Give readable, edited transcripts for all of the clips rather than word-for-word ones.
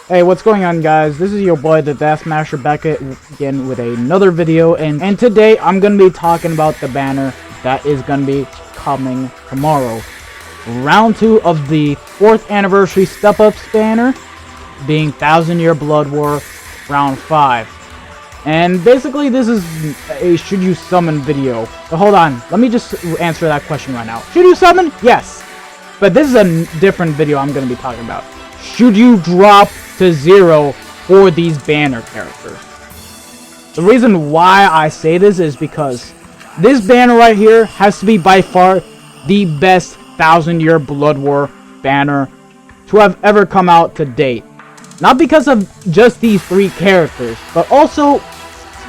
Hey, what's going on, guys? This is your boy, the Dash Smasher, back again with another video, and today I'm gonna be talking about the banner that is gonna be coming tomorrow. Round 2 of the 4th anniversary Step Ups banner, being 1000 Year Blood War, round 5. And basically, this is a should you summon video. But hold on, let me just answer that question right now. Should you summon? Yes. But this is a different video I'm gonna be talking about. Should you drop to 0 for these banner characters? The reason why I say this is because this banner right here has to be by far the best 1000 Year Blood War banner to have ever come out to date. Not because of just these 3 characters, but also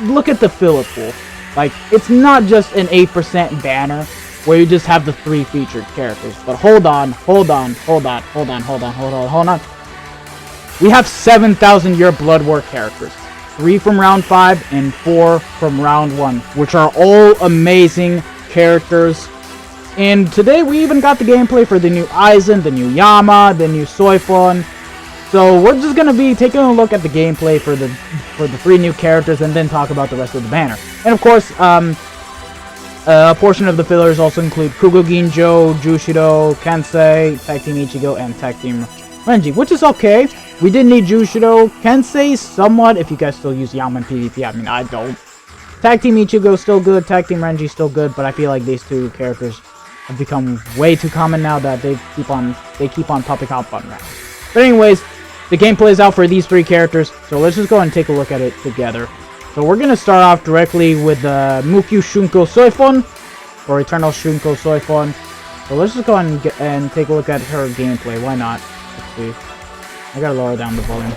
look at the filler pool. Like, it's not just an 8% banner where you just have the 3 featured characters. But hold on. We have 7,000 Year Blood War characters. 3 from round 5 and 4 from round 1, which are all amazing characters. And today we even got the gameplay for the new Aizen, the new Yama, the new Soifon. So we're just gonna be taking a look at the gameplay for the 3 new characters and then talk about the rest of the banner. And of course, a portion of the fillers also include Kugo Ginjo, Jushido, Kensei, Tag Team Ichigo, and Tag Team Renji, which is okay. We did need Jushido, Kensei somewhat if you guys still use Yama in PvP. I mean, I don't. Tag Team Ichigo still good, Tag Team Renji still good, but I feel like these 2 characters have become way too common now that they keep on popping out fun rounds. But anyways, the gameplay is out for these 3 characters, so let's just go and take a look at it together. So we're gonna start off directly with Mukyu Shunko Soifon, or Eternal Shunko Soifon. So let's just go and take a look at her gameplay. Why not? Let's see. I gotta lower down the volume.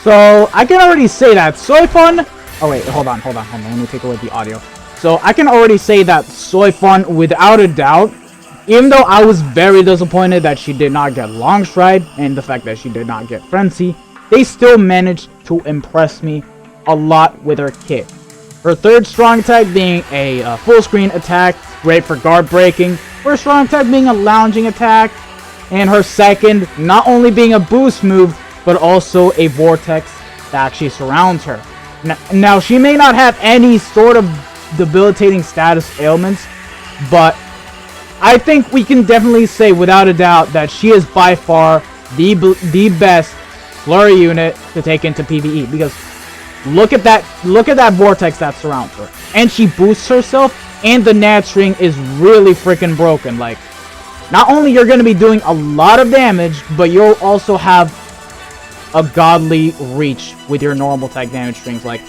So, I can already say that Soifon... Oh wait, hold on, let me take a look at the audio. So, I can already say that Soifon, without a doubt, even though I was very disappointed that she did not get Long Stride, and the fact that she did not get Frenzy, they still managed to impress me a lot with her kit. Her 3rd strong attack being a full screen attack, great for guard breaking, her strong attack being a lounging attack, and her 2nd not only being a boost move, but also a vortex that actually surrounds her. Now, she may not have any sort of debilitating status ailments, but I think we can definitely say without a doubt that she is by far the best flurry unit to take into PvE, because look at that vortex that surrounds her, and she boosts herself, and the nat string is really freaking broken. Like, not only you're going to be doing a lot of damage, but you'll also have a godly reach with your normal tag damage strings. Like,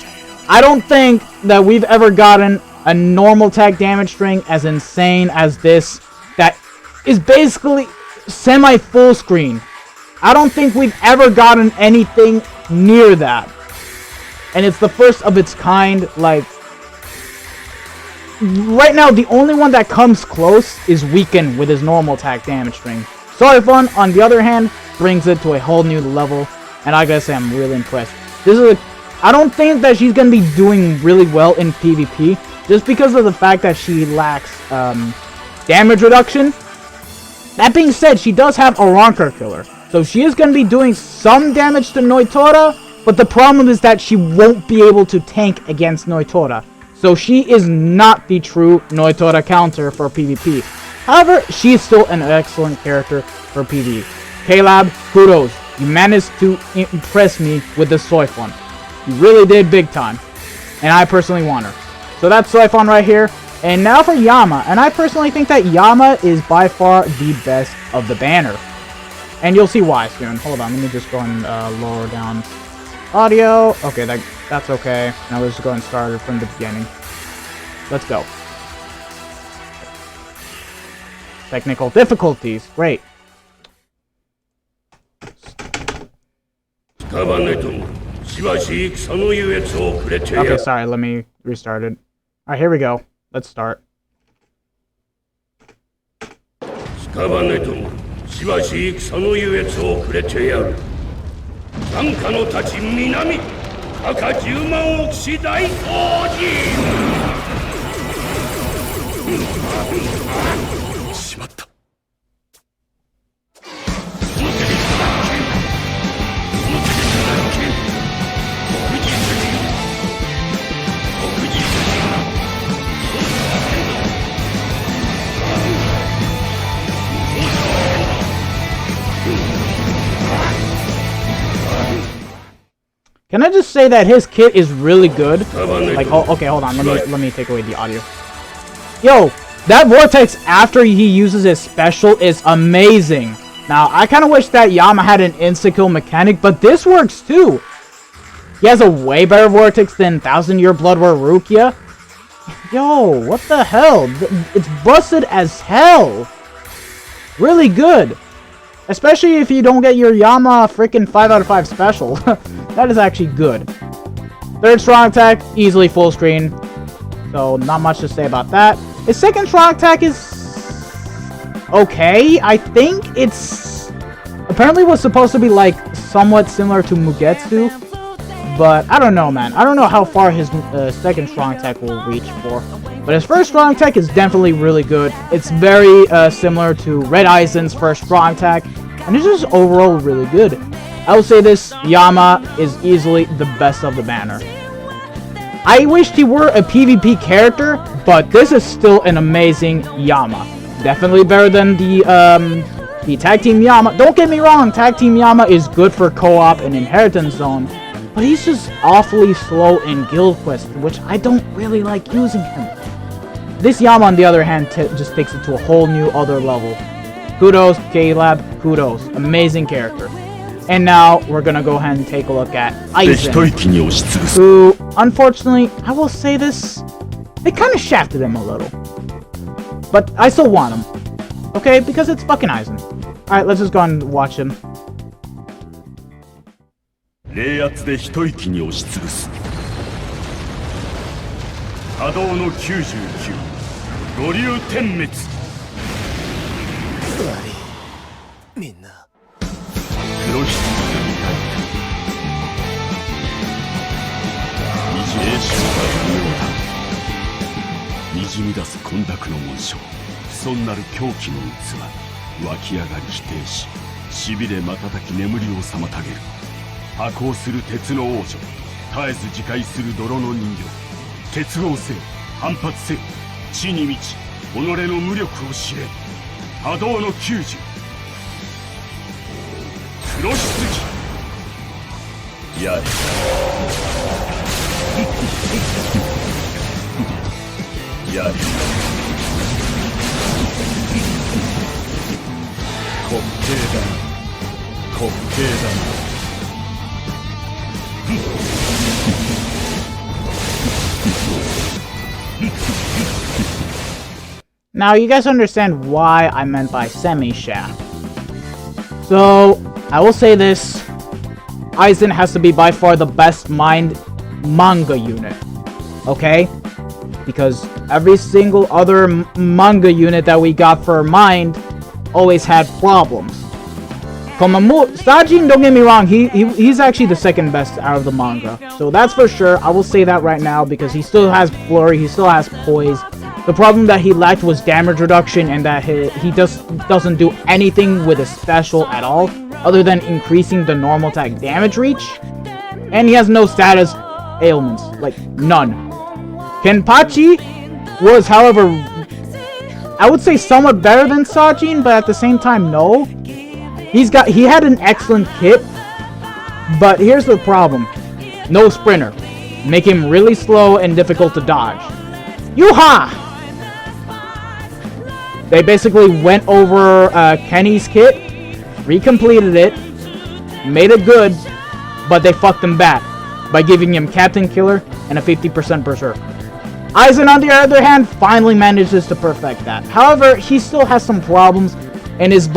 I don't think that we've ever gotten a normal tag damage string as insane as this, that is basically semi full screen. I don't think we've ever gotten anything near that, and it's the first of its kind. Like, right now the only one that comes close is Weaken with his normal tag damage string. Soifon, on the other hand, brings it to a whole new level, and I gotta say, I'm really impressed. I don't think that she's gonna be doing really well in PvP, just because of the fact that she lacks damage reduction. That being said, she does have a Ronker Killer, so she is gonna be doing some damage to Noitora, but the problem is that she won't be able to tank against Noitora. So she is not the true Noitora counter for PvP. However, she is still an excellent character for PvE. K-Lab, kudos. You managed to impress me with the Soifon. You really did big time. And I personally want her. So that's Soifon right here. And now for Yama. And I personally think that Yama is by far the best of the banner. And you'll see why soon. Hold on, let me just go and lower down audio. Okay, That's okay. Now let's go and start it from the beginning. Let's go. Technical difficulties. Great. Okay, sorry. Let me restart it. Alright, here we go. Let's start. Can I just say that his kit is really good? Like, oh, okay, hold on. Let me take away the audio. Yo, that vortex after he uses his special is amazing. Now, I kind of wish that Yama had an insta-kill mechanic, but this works too. He has a way better vortex than 1000-Year Blood War Rukia. Yo, what the hell? It's busted as hell. Really good. Especially if you don't get your Yama freaking 5 out of 5 special. That is actually good. Third strong attack, easily full screen. So, not much to say about that. His second strong attack is okay. I think it's apparently was supposed to be like somewhat similar to Mugetsu. But I don't know, man. I don't know how far his second strong attack will reach for. But his first strong attack is definitely really good. It's very similar to Red Aizen's first strong attack. And it's just overall really good. I will say this, Yama is easily the best of the banner. I wished he were a PvP character, but this is still an amazing Yama. Definitely better than the Tag Team Yama. Don't get me wrong, Tag Team Yama is good for co-op and Inheritance Zone. But he's just awfully slow in Guild Quest, which I don't really like using him. This Yama, on the other hand, just takes it to a whole new other level. Kudos, K-Lab, kudos. Amazing character. And now, we're gonna go ahead and take a look at Aizen, who, unfortunately, I will say this, they kind of shafted him a little. But I still want him. Okay? Because it's fucking Aizen. Alright, let's just go and watch him. 冷圧で一息に押しつぶす波動の99五竜点滅みんな黒ひつが見たい虹霊種が不要だにじみ出す混濁の紋章損なる狂気の器湧き上がり否定ししびれ瞬き眠りを妨げる破壊する鉄の王女絶えず自壊する泥の人形結合せよ反発せよ地に満ち己の無力を知れ波動の90黒棺やれやれ滑稽だな滑稽だなNow, you guys understand why I meant by semi-shaft. So, I will say this. Aizen has to be by far the best mind manga unit. Okay? Because every single other manga unit that we got for mind always had problems. Sajin, don't get me wrong, he's actually the second best out of the manga. So that's for sure. I will say that right now because he still has flurry, he still has poise. The problem that he lacked was damage reduction and that he doesn't do anything with his special at all other than increasing the normal attack damage reach. And he has no status ailments, like none. Kenpachi was, however, I would say somewhat better than Sajin, but at the same time, no. He had an excellent kit, but here's the problem. No sprinter. Make him really slow and difficult to dodge. Yuha! They basically went over Kenny's kit, recompleted it, made it good, but they fucked him back. by giving him Captain Killer and a 50% Berserk. Aizen, on the other hand, finally manages to perfect that. However, he still has some problems and is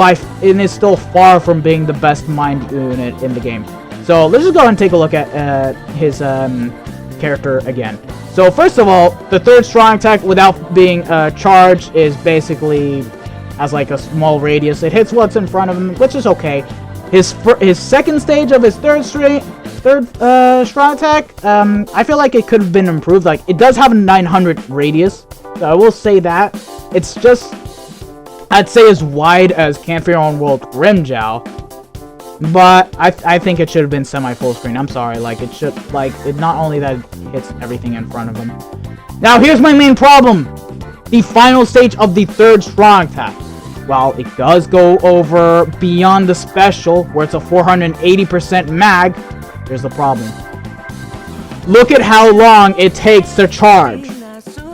still far from being the best mind unit in the game. So let's just go ahead and take a look at his character again. So first of all, the third strong attack without being charged is basically has like a small radius. It hits what's in front of him, which is okay. His second stage of his third strong attack, I feel like it could have been improved. Like, it does have a 900 radius, so I will say that. It's just, I'd say, as wide as Can't Fear on World Grimjow, but I think it should have been semi-full screen. I'm sorry, like, it should, like, it not only that it hits everything in front of him. Now, here's my main problem. The final stage of the third strong attack. While it does go over beyond the special, where it's a 480% mag, here's the problem. Look at how long it takes to charge.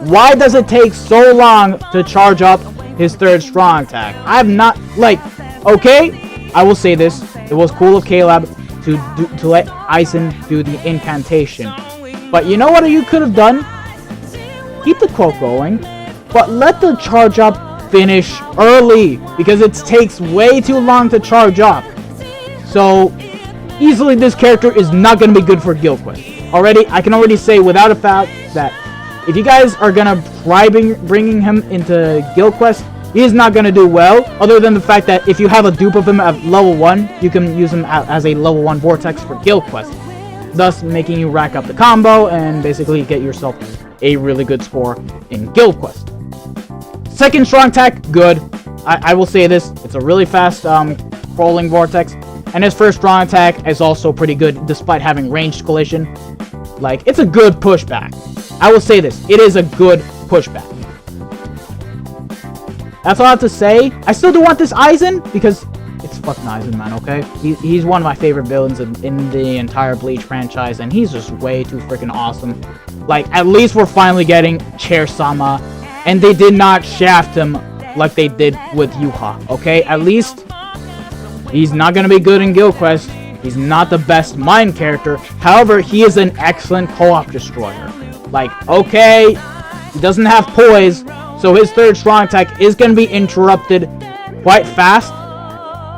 Why does it take so long to charge up his third strong attack? I'm not, like, okay, I will say this. It was cool of Caleb to let Aizen do the incantation. But you know what you could have done? Keep the quote going, but let the charge up finish early, because it takes way too long to charge up. So easily this character is not going to be good for Guild Quest. I can already say without a doubt that if you guys are going to try bringing him into Guild Quest, he's not going to do well, other than the fact that if you have a dupe of him at level 1, you can use him as a level 1 Vortex for Guild Quest, thus making you rack up the combo and basically get yourself a really good score in Guild Quest. Second strong attack, good. I will say this, it's a really fast crawling Vortex, and his first strong attack is also pretty good despite having ranged collision. Like, it's a good pushback. I will say this, it is a good pushback. That's all I have to say. I still do want this Aizen, because it's fucking Aizen, man, okay? He's one of my favorite villains in the entire Bleach franchise, and he's just way too freaking awesome. Like, at least we're finally getting Chair-sama, and they did not shaft him like they did with Yuha, okay? At least he's not gonna be good in Guild Quest. He's not the best mind character. However, he is an excellent co-op destroyer. Like, okay, he doesn't have poise, so his third strong attack is gonna be interrupted quite fast.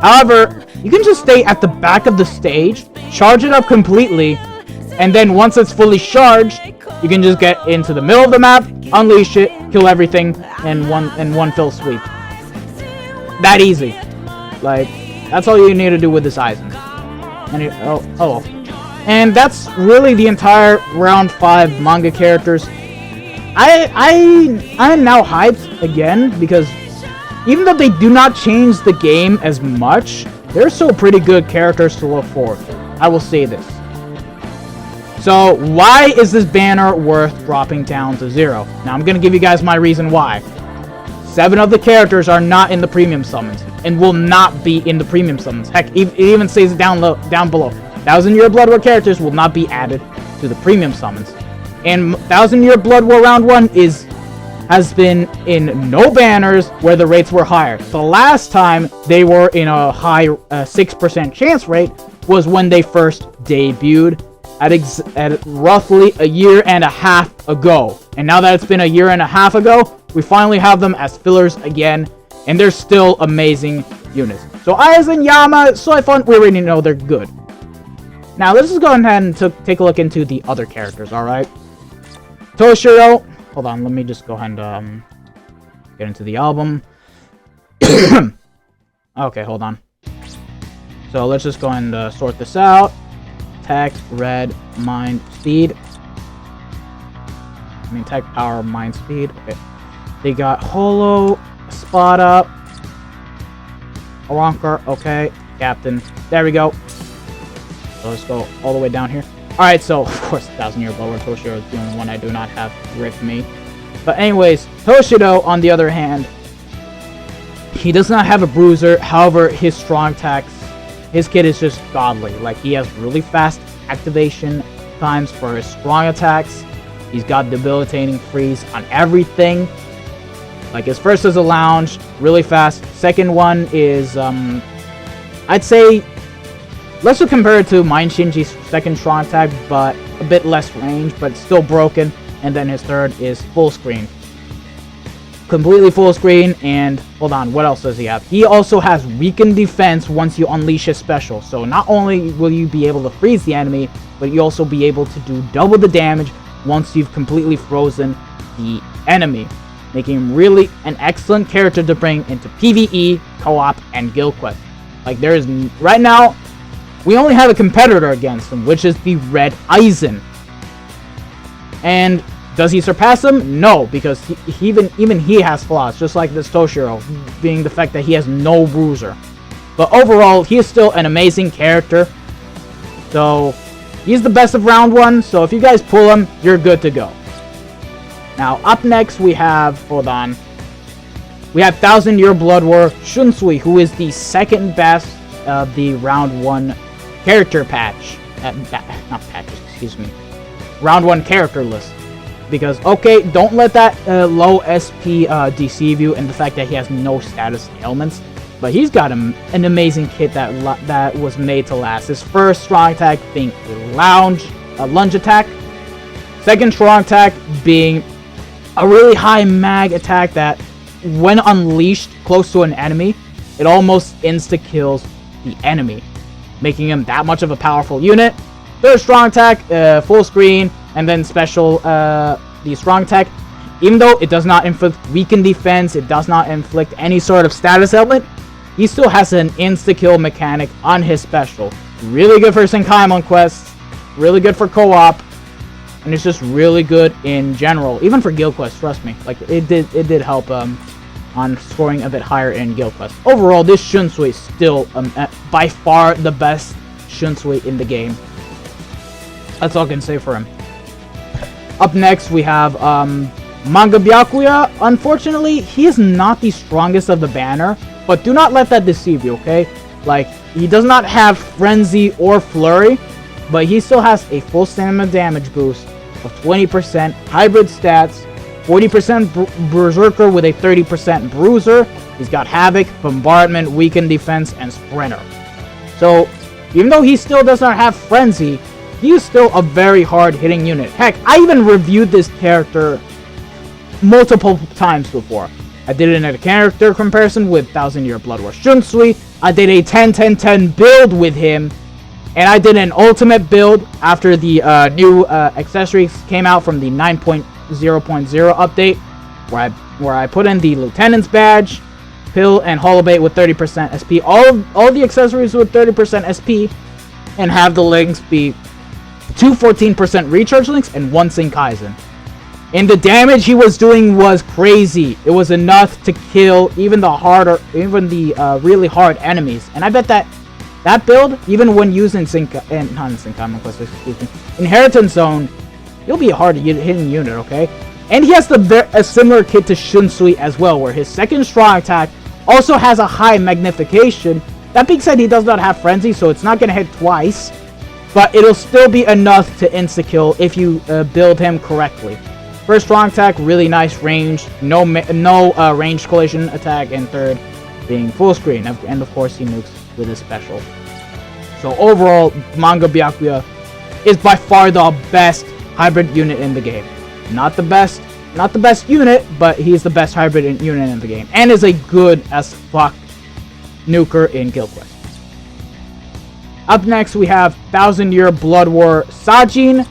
However, you can just stay at the back of the stage, charge it up completely, and then once it's fully charged, you can just get into the middle of the map, unleash it, kill everything in one fell sweep. That easy. Like, that's all you need to do with this Aizen. And that's really the entire round 5 manga characters. I'm now hyped again, because even though they do not change the game as much, they're still pretty good characters to look forward to. I will say this. So, why is this banner worth dropping down to 0? Now, I'm going to give you guys my reason why. 7 of the characters are not in the premium summons, and will not be in the premium summons. Heck, it even says it down below. 1000-Year Blood War characters will not be added to the premium summons. And 1000-Year Blood War Round 1 has been in no banners where the rates were higher. The last time they were in a high 6% chance rate was when they first debuted at roughly a year and a half ago. And now that it's been a year and a half ago, we finally have them as fillers again, and they're still amazing units. So Aizen, Yama, Soifun, we already know they're good. Now let's just go ahead and take a look into the other characters, alright? Toshiro, hold on, let me just go ahead and get into the album. Okay, hold on. So let's just go ahead and sort this out. Tech, red, mind, speed. I mean, tech, power, mind, speed. Okay. They got Holo, Spada, Arankar, okay. Captain. There we go. So let's go all the way down here. Alright, so, of course, 1000-Year Blood War Toshiro is the only one I do not have with me. But anyways, Toshido, on the other hand, he does not have a bruiser. However, his strong attacks, his kit is just godly. Like, he has really fast activation times for his strong attacks. He's got debilitating freeze on everything. Like, his first is a lounge, really fast. Second one is, I'd say Let's compare it to Mind Shinji's second strong attack, but a bit less range, but still broken. And then his third is full screen. Completely full screen, and hold on, what else does he have? He also has weakened defense once you unleash his special. So not only will you be able to freeze the enemy, but you also be able to do double the damage once you've completely frozen the enemy, making him really an excellent character to bring into PvE, co-op, and guild quest. Like, there is right now, we only have a competitor against him, which is the Red Aizen. And does he surpass him? No, because even he has flaws, just like this Toshiro, being the fact that he has no bruiser. But overall, he is still an amazing character. So, he's the best of round 1, so if you guys pull him, you're good to go. Now, up next we have, hold on, we have 1000 Year Blood War Shunsui, who is the second best of the round 1 character patch. Not patches, excuse me. Round 1 character list. Because, okay, don't let that low SP deceive you and the fact that he has no status ailments. But he's got an amazing kit that was made to last. His first strong attack being a lunge attack. Second strong attack being a really high mag attack that, when unleashed close to an enemy, it almost insta-kills the enemy, making him that much of a powerful unit. Third strong attack, full screen, and then special, the strong attack. Even though it does not inflict weakened defense, it does not inflict any sort of status element, he still has an insta-kill mechanic on his special. Really good for Senkaimon quests, really good for co-op, and it's just really good in general. Even for guild quests, trust me. Like, it did help on scoring a bit higher in guild quests. Overall, this Shunsui is still by far the best Shunsui in the game. That's all I can say for him. Up next, we have Manga Byakuya. Unfortunately, he is not the strongest of the banner, but do not let that deceive you, okay? Like, he does not have Frenzy or Flurry, but he still has a full stamina damage boost of 20%, hybrid stats, 40% Berserker with a 30% Bruiser. He's got Havoc, Bombardment, Weakened Defense, and Sprinter. So, even though he still does not have Frenzy, he is still a very hard-hitting unit. Heck, I even reviewed this character multiple times before. I did it in a character comparison with 1000 Year Blood War Shunsui. I did a 10-10-10 build with him. And I did an ultimate build after the new accessories came out from the 9.0.0 update, where I put in the Lieutenant's Badge, Pill, and Holobait with 30% SP. All the accessories with 30% SP, and have the links be 2 14% recharge links and 1 Senkaizen. And the damage he was doing was crazy. It was enough to kill even the really hard enemies. And I bet that build, even when using Inheritance Zone, he'll be a hard hitting unit, okay? And he has a similar kit to Shunsui as well, where his second strong attack also has a high magnification. That being said, he does not have Frenzy, so it's not going to hit twice. But it'll still be enough to insta-kill if you build him correctly. First strong attack, really nice range, no ranged collision attack, and third being full screen, and of course he nukes with his special. So overall, Manga Byakuya is by far the best hybrid unit in the game. Not the best unit, but he's the best hybrid unit in the game, and is a good as fuck nuker in Guild Quest. Up next, we have 1000 Year Blood War Sajin.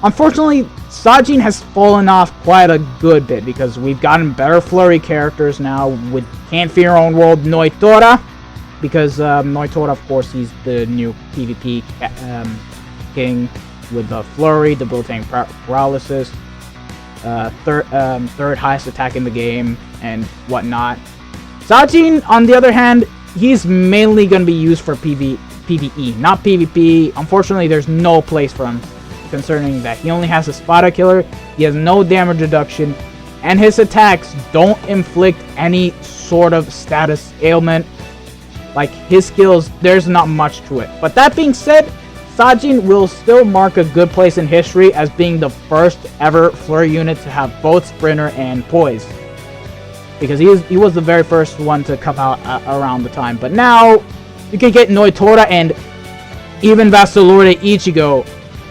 Unfortunately, Sajin has fallen off quite a good bit because we've gotten better flurry characters now with Can't Fear Your Own World Noitora. Because Noitora, of course, he's the new PvP king with the flurry, the built-in paralysis, third highest attack in the game, and whatnot. Sajin, on the other hand, he's mainly going to be used for PvE, not PvP. Unfortunately, there's no place for him, concerning that he only has a Spada Killer, he has no damage reduction, and his attacks don't inflict any sort of status ailment. Like, his skills, there's not much to it. But that being said, Sajin will still mark a good place in history as being the first ever flurry unit to have both Sprinter and Poise. Because he was the very first one to come out around the time. But now, you can get Noitora, and even Vasalorde Ichigo,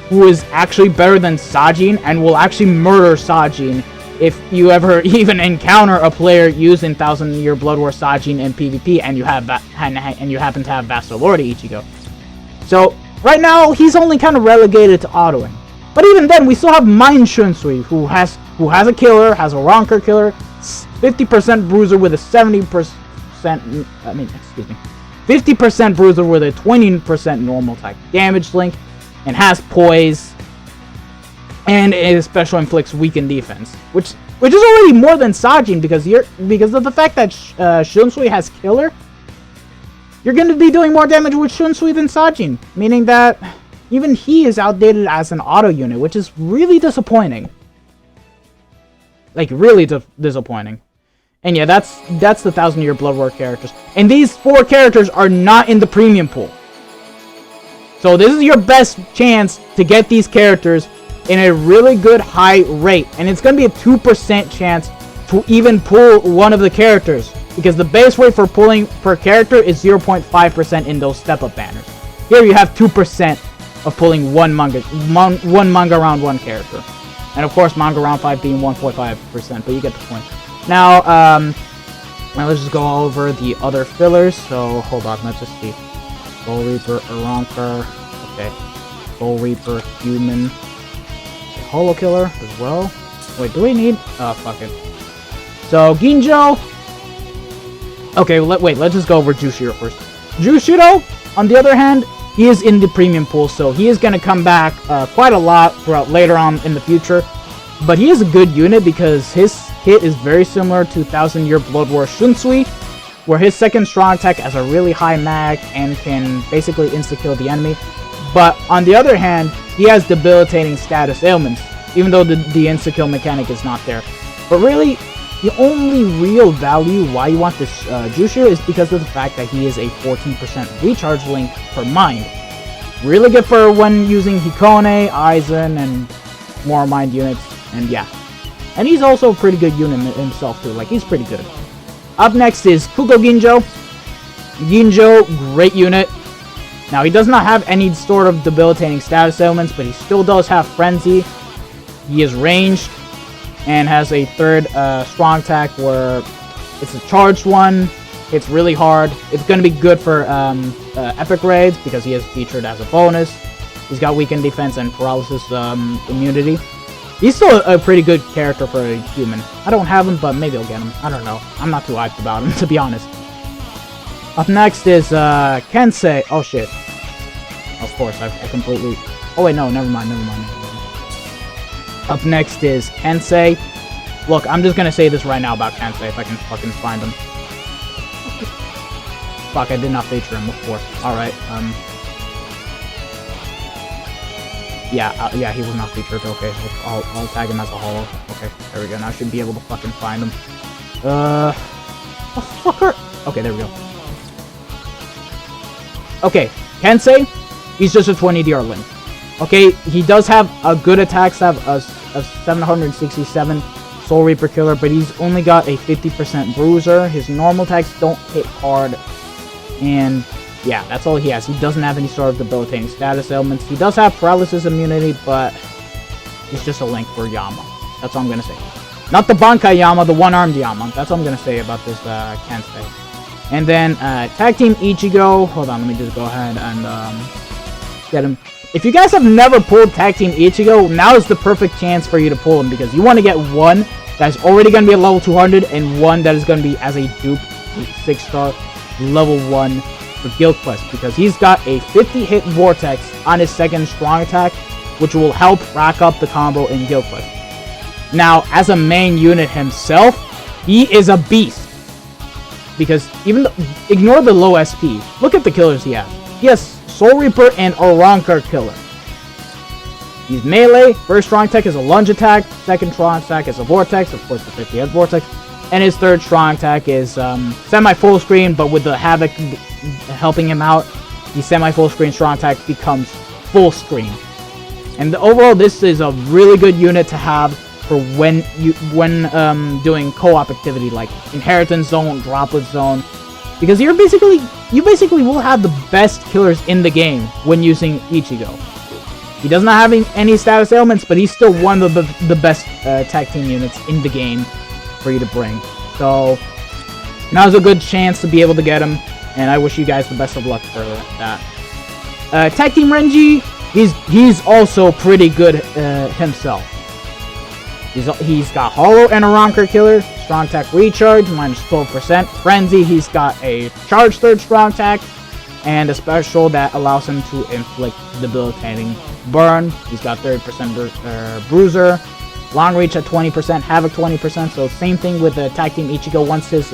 who is actually better than Sajin and will actually murder Sajin if you ever even encounter a player using 1000-Year Blood War Sajin in PvP and you have and you happen to have Vasalorde Ichigo. So right now he's only kind of relegated to autoing. But even then, we still have Mind Shunsui, who has a killer, has a Ronker killer, 50% bruiser with a 70%. 50% bruiser with a 20% normal attack damage link, and has poise, and it special inflicts weakened defense, which is already more than Sajin because of the fact that Shunsui has killer. You're going to be doing more damage with Shunsui than Sajin, meaning that even he is outdated as an auto unit, which is really disappointing. Like, really disappointing. And yeah, that's the 1000-Year Blood War characters. And these 4 characters are not in the premium pool. So this is your best chance to get these characters in a really good high rate. And it's going to be a 2% chance to even pull one of the characters, because the base rate for pulling per character is 0.5% in those step-up banners. Here you have 2% of pulling one manga round 1 character. And of course, manga round 5 being 1.5%, but you get the point. Now, let's just go over the other fillers. So, hold on, let's just see. Soul Reaper, Aronker, okay. Soul Reaper, Human. Holo Killer as well. Wait, do we need... fuck it. So, Ginjo. Okay, let's just go over Jushiro first. Jushiro, on the other hand, he is in the premium pool, so he is going to come back quite a lot throughout later on in the future. But he is a good unit because his hit is very similar to 1000-Year Blood War Shunsui, where his second strong attack has a really high mag and can basically insta-kill the enemy. But on the other hand, he has debilitating status ailments, even though the insta-kill mechanic is not there. But really, the only real value why you want this Jushiro is because of the fact that he is a 14% recharge link per mind. Really good for when using Hikone, Aizen, and more mind units, and yeah. And he's also a pretty good unit himself too, like he's pretty good. Up next is Kuko Ginjo. Ginjo, great unit. Now he does not have any sort of debilitating status ailments, but he still does have Frenzy. He is ranged, and has a third strong attack where it's a charged one, hits really hard. It's going to be good for epic raids because he is featured as a bonus. He's got weakened defense and paralysis immunity. He's still a pretty good character for a human. I don't have him, but maybe I'll get him. I don't know. I'm not too hyped about him, to be honest. Up next is Kensei. Oh shit. Of course, I completely... Oh wait, no, never mind. Up next is Kensei. Look, I'm just gonna say this right now about Kensei if I can fucking find him. Fuck, I did not feature him, of course. Alright, yeah, he was not featured. Okay, I'll tag him as a holo. Okay, there we go. Now I should be able to fucking find him. Oh, fucker! Okay, there we go. Okay, Kensei, he's just a 20 DR link. Okay, he does have a good attack stat of 767 Soul Reaper killer, but he's only got a 50% bruiser. His normal attacks don't hit hard, and yeah, that's all he has. He doesn't have any sort of debilitating status ailments. He does have paralysis immunity, but he's just a link for Yama. That's all I'm gonna say. Not the Bankai Yama, the one-armed Yama. That's all I'm gonna say about this Kensei. And then Tag Team Ichigo. Hold on, let me just go ahead and get him. If you guys have never pulled Tag Team Ichigo, now is the perfect chance for you to pull him, because you want to get one that's already going to be at level 200 and one that is going to be as a dupe 6-star level 1 for Guild Quest, because he's got a 50-hit Vortex on his second strong attack, which will help rack up the combo in Guild Quest. Now, as a main unit himself, he is a beast, because even ignore the low SP. Look at the killers he has. He has Soul Reaper and Aronker killer. He's melee. First strong attack is a lunge attack. Second strong attack is a vortex. Of course, the 50-hit vortex. And his third strong attack is semi-full screen, but with the Havoc helping him out, the semi-full screen strong attack becomes full screen. And overall, this is a really good unit to have for when doing co-op activity like Inheritance Zone, Droplet Zone. Because you basically will have the best killers in the game when using Ichigo. He does not have any status ailments, but he's still one of the best tag team units in the game for you to bring. So now's a good chance to be able to get him, and I wish you guys the best of luck for that. Tag Team Renji, he's also pretty good himself. He's got Hollow and a Ronker Killer, Strong Attack Recharge, minus 12%. Frenzy, he's got a Charge Third Strong Attack, and a special that allows him to inflict debilitating burn. He's got 30% Bruiser, Long Reach at 20%, Havoc 20%, so same thing with the Tag Team Ichigo. Once his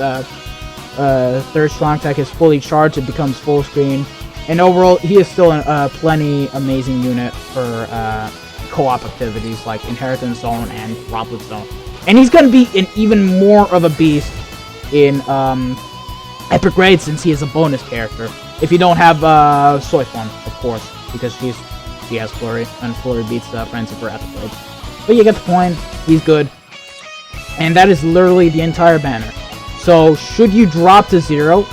third Strong Attack is fully charged, it becomes full screen. And overall, he is still a plenty amazing unit for co-op activities like Inheritance Zone and Droplet Zone. And he's going to be an even more of a beast in Epic Raid, since he is a bonus character. If you don't have Soy Form, of course, because she has Flurry, and Flurry beats Frenzy for Epic Raid. But you get the point, he's good. And that is literally the entire banner. So, should you drop to 0,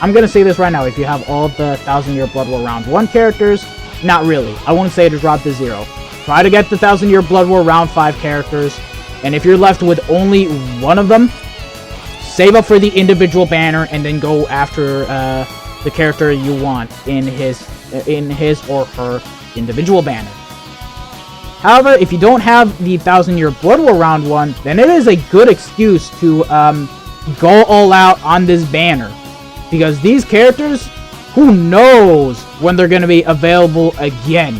I'm gonna say this right now, if you have all the 1000 Year Blood War Round 1 characters, not really. I wouldn't say to drop to 0. Try to get the 1000 Year Blood War Round 5 characters, and if you're left with only one of them, save up for the individual banner, and then go after the character you want in his or her individual banner. However, if you don't have the 1000 Year Blood War Round 1, then it is a good excuse to go all out on this banner. Because these characters, who knows when they're going to be available again.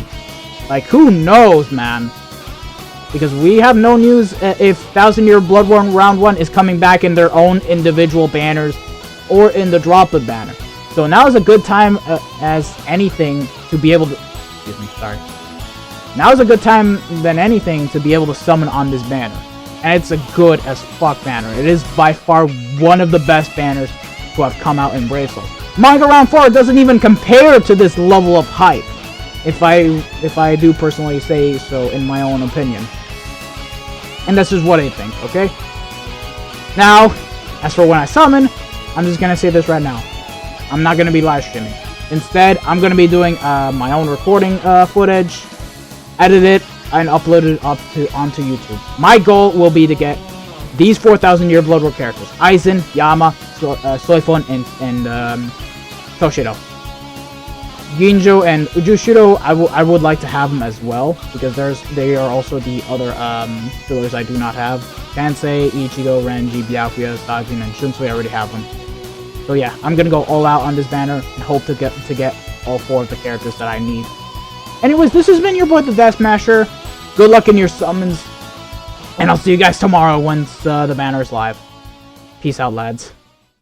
Like, who knows, man? Because we have no news if 1000 Year Blood War Round 1 is coming back in their own individual banners or in the Droplet banner. So now is a good time as anything to be able to... Excuse me, sorry. Now is a good time than anything to be able to summon on this banner. And it's a good as fuck banner. It is by far one of the best banners to have come out in Brave Souls. Manga Round 4 doesn't even compare to this level of hype. If I do personally say so in my own opinion. And that's just what I think, okay? Now, as for when I summon, I'm just gonna say this right now. I'm not gonna be live streaming. Instead, I'm gonna be doing my own recording footage, edit it, and upload it onto YouTube. My goal will be to get these 4000 Year Blood War characters: Aizen, Yama, Soifun, and Toshido. Ginjo and Ujushido, I would like to have them as well, because they are also the other fillers I do not have. Kansei, Ichigo, Renji, Byakuya, Sajin, and Shunsui, I already have them. So yeah, I'm gonna go all out on this banner and hope to get all 4 of the characters that I need. Anyways, this has been your boy the Death Smasher. Good luck in your summons, and I'll see you guys tomorrow once the banner is live. Peace out, lads.